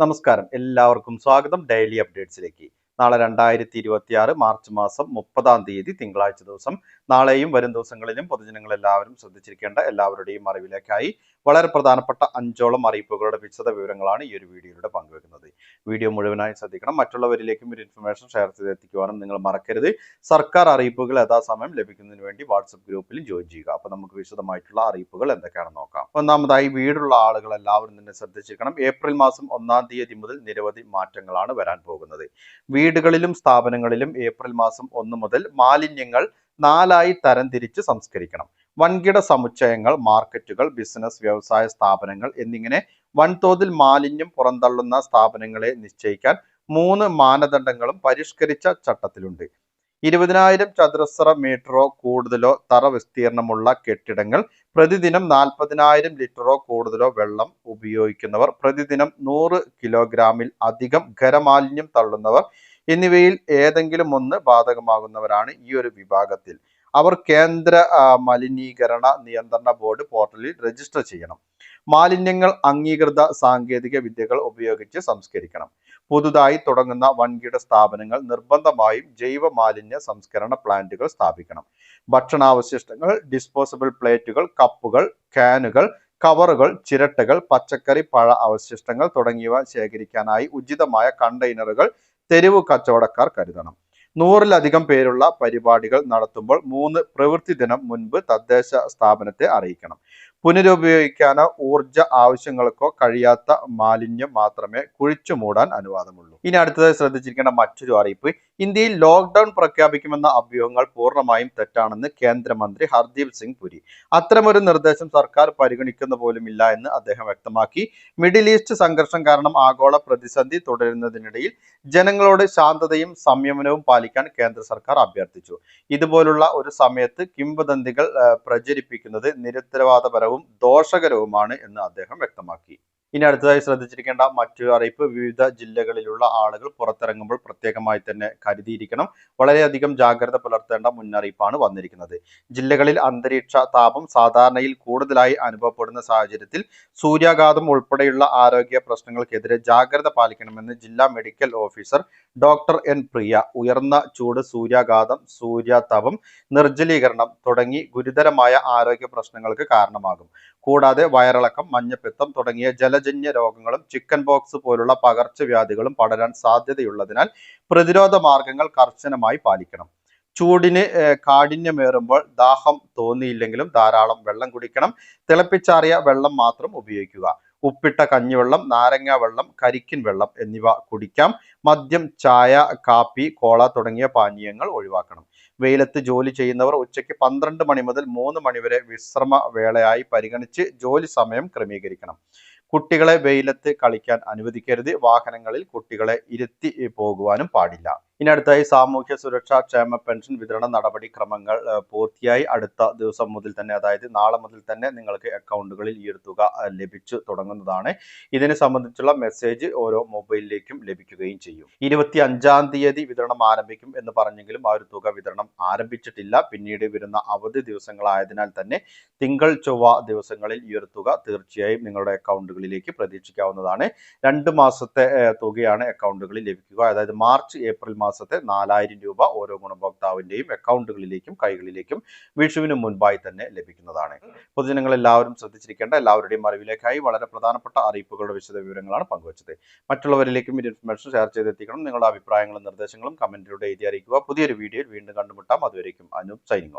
നമസ്കാരം, എല്ലാവർക്കും സ്വാഗതം ഡെയിലി അപ്ഡേറ്റ്സിലേക്ക്. നാളെ 2026 മാർച്ച് മാസം 30-ാം തീയതി തിങ്കളാഴ്ച ദിവസം. നാളെയും വരും ദിവസങ്ങളിലും പൊതുജനങ്ങൾ എല്ലാവരും ശ്രദ്ധിച്ചിരിക്കേണ്ട എല്ലാവരുടെയും അറിവിലേക്കായി വളരെ പ്രധാനപ്പെട്ട 5ഓളം അറിയിപ്പുകളുടെ വിശദ വിവരങ്ങളാണ് ഈ ഒരു വീഡിയോയിലൂടെ പങ്കുവെക്കുന്നത്. വീഡിയോ മുഴുവനായി ശ്രദ്ധിക്കണം. മറ്റുള്ളവരിലേക്കും ഒരു ഇൻഫർമേഷൻ ഷെയർ ചെയ്തെത്തിക്കുവാനും നിങ്ങൾ മറക്കരുത്. സർക്കാർ അറിയിപ്പുകൾ യഥാസമയം ലഭിക്കുന്നതിന് വേണ്ടി വാട്സപ്പ് ഗ്രൂപ്പിൽ ജോയിൻ ചെയ്യുക. അപ്പോൾ നമുക്ക് വിശദമായിട്ടുള്ള അറിയിപ്പുകൾ എന്തൊക്കെയാണെന്ന് നോക്കാം. ഒന്നാമതായി, വീടുള്ള ആളുകൾ എല്ലാവരും തന്നെ ശ്രദ്ധിച്ചിരിക്കണം. ഏപ്രിൽ മാസം 1-ാം തീയതി മുതൽ നിരവധി മാറ്റങ്ങളാണ് വരാൻ പോകുന്നത്. വീടുകളിലും സ്ഥാപനങ്ങളിലും ഏപ്രിൽ മാസം 1 മുതൽ മാലിന്യങ്ങൾ 4ആയി തരംതിരിച്ച് സംസ്കരിക്കണം. വൻകിട സമുച്ചയങ്ങൾ, മാർക്കറ്റുകൾ, ബിസിനസ് വ്യവസായ സ്ഥാപനങ്ങൾ എന്നിങ്ങനെ വൻതോതിൽ മാലിന്യം പുറന്തള്ളുന്ന സ്ഥാപനങ്ങളെ നിശ്ചയിക്കാൻ 3 മാനദണ്ഡങ്ങളും പരിഷ്കരിച്ച ചട്ടത്തിലുണ്ട്. 20,000 ചതുരശ്ര മീറ്ററോ കൂടുതലോ തറ വിസ്തീർണമുള്ള കെട്ടിടങ്ങൾ, പ്രതിദിനം 40,000 ലിറ്ററോ കൂടുതലോ വെള്ളം ഉപയോഗിക്കുന്നവർ, പ്രതിദിനം 100 കിലോഗ്രാമിൽ അധികം ഖരമാലിന്യം തള്ളുന്നവർ എന്നിവയിൽ ഏതെങ്കിലും ഒന്ന് ബാധകമാകുന്നവരാണ് ഈ ഒരു വിഭാഗത്തിൽ. അവർ കേന്ദ്ര മലിനീകരണ നിയന്ത്രണ ബോർഡ് പോർട്ടലിൽ രജിസ്റ്റർ ചെയ്യണം. മാലിന്യങ്ങൾ അംഗീകൃത സാങ്കേതിക വിദ്യകൾ ഉപയോഗിച്ച് സംസ്കരിക്കണം. പുതുതായി തുടങ്ങുന്ന വൻകിട സ്ഥാപനങ്ങൾ നിർബന്ധമായും ജൈവ മാലിന്യ സംസ്കരണ പ്ലാന്റുകൾ സ്ഥാപിക്കണം. ഭക്ഷണാവശിഷ്ടങ്ങൾ, ഡിസ്പോസബിൾ പ്ലേറ്റുകൾ, കപ്പുകൾ, ക്യാനുകൾ, കവറുകൾ, ചിരട്ടകൾ, പച്ചക്കറി, പഴ അവശിഷ്ടങ്ങൾ തുടങ്ങിയവ ശേഖരിക്കാനായി ഉചിതമായ കണ്ടെയ്നറുകൾ തെരുവ് കച്ചവടക്കാർ കരുതണം. 100-ലധികം പേരുള്ള പരിപാടികൾ നടത്തുമ്പോൾ 3 പ്രവൃത്തി ദിനം മുൻപ് തദ്ദേശ സ്ഥാപനത്തെ അറിയിക്കണം. പുനരുപയോഗിക്കാനോ ഊർജ ആവശ്യങ്ങൾക്കോ കഴിയാത്ത മാലിന്യം മാത്രമേ കുഴിച്ചു മൂടാൻ അനുവാദമുള്ളൂ. ഇനി അടുത്തതായി ശ്രദ്ധിച്ചിരിക്കേണ്ട മറ്റൊരു അറിയിപ്പ്, ഇന്ത്യയിൽ ലോക്ക്ഡൌൺ പ്രഖ്യാപിക്കുമെന്ന അഭ്യൂഹങ്ങൾ പൂർണ്ണമായും തെറ്റാണെന്ന് കേന്ദ്രമന്ത്രി ഹർദീപ് സിംഗ് പുരി. അത്തരമൊരു നിർദ്ദേശം സർക്കാർ പരിഗണിക്കുന്ന പോലുമില്ല എന്ന് അദ്ദേഹം വ്യക്തമാക്കി. മിഡിൽ ഈസ്റ്റ് സംഘർഷം കാരണം ആഗോള പ്രതിസന്ധി തുടരുന്നതിനിടയിൽ ജനങ്ങളോട് ശാന്തതയും സംയമനവും പാലിക്കാൻ കേന്ദ്ര സർക്കാർ അഭ്യർത്ഥിച്ചു. ഇതുപോലുള്ള ഒരു സമയത്ത് കിംവദന്തികൾ പ്രചരിപ്പിക്കുന്നത് നിരുത്തരവാദപരവും ദോഷകരവുമാണ് എന്ന് അദ്ദേഹം വ്യക്തമാക്കി. ഇനി അടുത്തതായി ശ്രദ്ധിച്ചിരിക്കേണ്ട മറ്റൊരു അറിയിപ്പ്, വിവിധ ജില്ലകളിലുള്ള ആളുകൾ പുറത്തിറങ്ങുമ്പോൾ പ്രത്യേകമായി തന്നെ കരുതിയിരിക്കണം. വളരെയധികം ജാഗ്രത പുലർത്തേണ്ട മുന്നറിയിപ്പാണ് വന്നിരിക്കുന്നത്. ജില്ലകളിൽ അന്തരീക്ഷ താപം സാധാരണയിൽ കൂടുതലായി അനുഭവപ്പെടുന്ന സാഹചര്യത്തിൽ സൂര്യാഘാതം ഉൾപ്പെടെയുള്ള ആരോഗ്യ പ്രശ്നങ്ങൾക്കെതിരെ ജാഗ്രത പാലിക്കണമെന്ന് ജില്ലാ മെഡിക്കൽ ഓഫീസർ ഡോക്ടർ എൻ പ്രിയ. ഉയർന്ന ചൂട്, സൂര്യാഘാതം, സൂര്യാതപം, നിർജ്ജലീകരണം തുടങ്ങി ഗുരുതരമായ ആരോഗ്യ പ്രശ്നങ്ങൾക്ക് കാരണമാകും. കൂടാതെ വയറിളക്കം, മഞ്ഞപ്പിത്തം തുടങ്ങിയ ജലജന്യ രോഗങ്ങളും ചിക്കൻ ബോക്സ് പോലുള്ള പകർച്ചവ്യാധികളും പടരാൻ സാധ്യതയുള്ളതിനാൽ പ്രതിരോധ മാർഗങ്ങൾ കർശനമായി പാലിക്കണം. ചൂടിന് കാഠിന്യമേറുമ്പോൾ ദാഹം തോന്നിയില്ലെങ്കിലും ധാരാളം വെള്ളം കുടിക്കണം. തിളപ്പിച്ചാറിയ വെള്ളം മാത്രം ഉപയോഗിക്കുക. ഉപ്പിട്ട കഞ്ഞിവെള്ളം, നാരങ്ങ വെള്ളം, കരിക്കിൻ വെള്ളം എന്നിവ കുടിക്കാം. മദ്യം, ചായ, കാപ്പി, കോള തുടങ്ങിയ പാനീയങ്ങൾ ഒഴിവാക്കണം. വെയിലത്ത് ജോലി ചെയ്യുന്നവർ ഉച്ചയ്ക്ക് 12 മണി മുതൽ 3 മണി വരെ വിശ്രമ വേളയായി പരിഗണിച്ച് ജോലി സമയം ക്രമീകരിക്കണം. കുട്ടികളെ വെയിലത്ത് കളിക്കാൻ അനുവദിക്കരുത്. വാഹനങ്ങളിൽ കുട്ടികളെ ഇരുത്തി പോകുവാനും പാടില്ല. ഇനി അടുത്തായി, സാമൂഹ്യ സുരക്ഷാ ക്ഷേമ പെൻഷൻ വിതരണ നടപടിക്രമങ്ങൾ പൂർത്തിയായി. അടുത്ത ദിവസം മുതൽ തന്നെ, അതായത് നാളെ മുതൽ തന്നെ നിങ്ങൾക്ക് അക്കൗണ്ടുകളിൽ ഈ ഒരു തുക ലഭിച്ചു തുടങ്ങുന്നതാണ്. ഇതിനെ സംബന്ധിച്ചുള്ള മെസ്സേജ് ഓരോ മൊബൈലിലേക്കും ലഭിക്കുകയും ചെയ്യും. 25-ാം തീയതി വിതരണം ആരംഭിക്കും എന്ന് പറഞ്ഞെങ്കിലും ആ ഒരു തുക വിതരണം ആരംഭിച്ചിട്ടില്ല. പിന്നീട് വരുന്ന അവധി ദിവസങ്ങളായതിനാൽ തന്നെ തിങ്കൾ, ചൊവ്വ ദിവസങ്ങളിൽ ഈ ഒരു തുക തീർച്ചയായും നിങ്ങളുടെ അക്കൗണ്ടുകളിലേക്ക് പ്രതീക്ഷിക്കാവുന്നതാണ്. 2 മാസത്തെ തുകയാണ് അക്കൗണ്ടുകളിൽ ലഭിക്കുക. അതായത് മാർച്ച്, ഏപ്രിൽ മാസത്തെ 4,000 രൂപ ഓരോ ഗുണഭോക്താവിന്റെയും അക്കൗണ്ടുകളിലേക്കും കൈകളിലേക്കും വിഷുവിന് മുൻപായി തന്നെ ലഭിക്കുന്നതാണ്. പൊതുജനങ്ങൾ എല്ലാവരും ശ്രദ്ധിച്ചിരിക്കേണ്ട എല്ലാവരുടെയും അറിവിലേക്കായി വളരെ പ്രധാനപ്പെട്ട അറിയിപ്പുകളുടെ വിശദ വിവരങ്ങളാണ് പങ്കുവച്ചത്. മറ്റുള്ളവരിലേക്കും ഈ ഇൻഫർമേഷൻ ഷെയർ ചെയ്തെത്തിക്കണം. നിങ്ങളുടെ അഭിപ്രായങ്ങളും നിർദ്ദേശങ്ങളും കമന്റിലൂടെ എഴുതി അറിയിക്കുക. പുതിയൊരു വീഡിയോയിൽ വീണ്ടും കണ്ടുമുട്ടാം. അതുവരേക്കും അനൂപ് സൈനിങ് ഓഫ്.